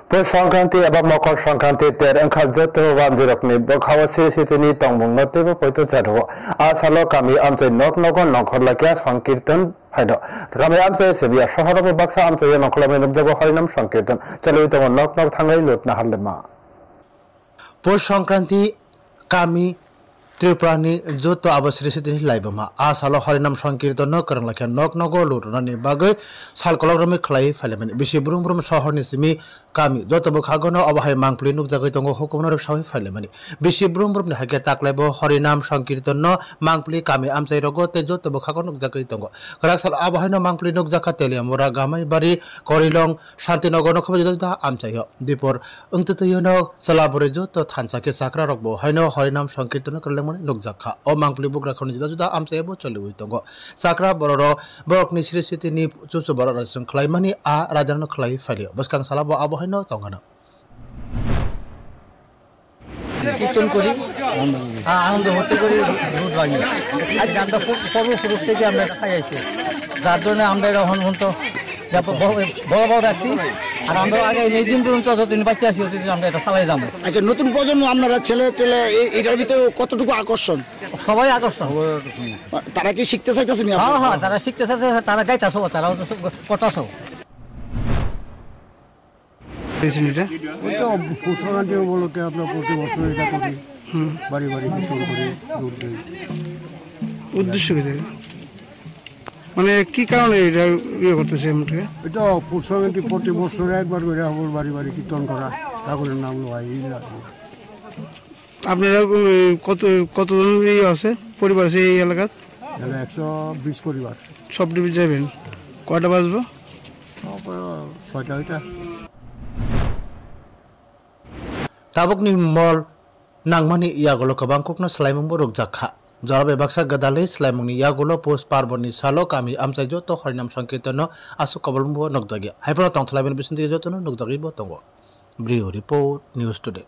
Pus Songkranti aba Mokor Songkranti ter engkha joto wanjirokni bokhawa sitini tongbungno tebo poito jadho asalo kami amchai nok nongkhorlakya sankirtan haino kami amchai sebia shohorobo baksa amchai nongkholame nubjago harinam sankirtan chalui tongo nok thangai lutna harlema Pus Songkranti kami Tripurani joto abasri sitini laibama asalo harinam sankirtan no karanglakya nok lutnani bagai salkologrami khlai phalemani bisi brum sohorni simi kami joto bokhagono abahai mangpli nukjagai tongo hukumnarok sawi phalemani bisi brum ni hake taklaibo harinam sankirtan no mangpli kami amchai rogo te joto bokhagono nukjagai tongo karaksal abahai no mangpli nukjaka teliamura gamai bari korilong shantinagar no khobajida amchai ho dipor ungtutuyono salabure joto thansake sakra rokbo haino harinam sankirtan karlemani nukjaka o mangpli bugra khoni juda amchai bo cholui tongo sakra bororo borokni sri sitini chuchu borok rasung khlaimani a rajano khlai phalio baskang salabo abahino tongana কীর্তন করি আনন্দ হতে করি দুধ ভাঙি আজকে আমরা সর্বপুরুষ থেকে আমরা এটা খাই আছি যার জন্য আমরা এটা হন তো বড় রাখছি আর আমরা আগে এই দিন পর্যন্ত যতদিন বাচ্চা আছি ততদিন আমরা এটা চালাই যাবো। আচ্ছা নতুন প্রজন্ম আপনারা ছেলে টেলে এটার ভিতরে কতটুকু আকর্ষণ? সবাই আকর্ষণ। তারা কি শিখতে চাইতেছেন? হ্যাঁ তারা শিখতে চাইছে, তারা গাইতেছ, তারাও কটাছ। এটা পুষ্পাঞ্জলি উপলক্ষে আপনার প্রতি বছর এটা করি, বাড়ি কীর্তন করে দুধ দিই। উদ্দেশ্য কি মানে কি কারণে এটা ইয়ে করতেছে? এটা পুষ্পাঞ্জলি প্রতি বছর একবার করে আমার বাড়ি কীর্তন করা, ঠাকুরের নাম লয়। আপনারা কতজন ইয়ে আছে পরিবার আছে এই এলাকাত? 120 পরিবার। সব ডিবি যাবেন কয়টা বাজবো? 6টা। tabukni mol nangmani iagolo kabang kokno slaimung borok jakha jarabe baksa gadale slaimungni iagolo pos parboni salo kami amchai joto harinam sankirtano asu kabalumbo nokjagya haipro tongthlaiben bisinti joto no nokjagi bo tongo brio report news today।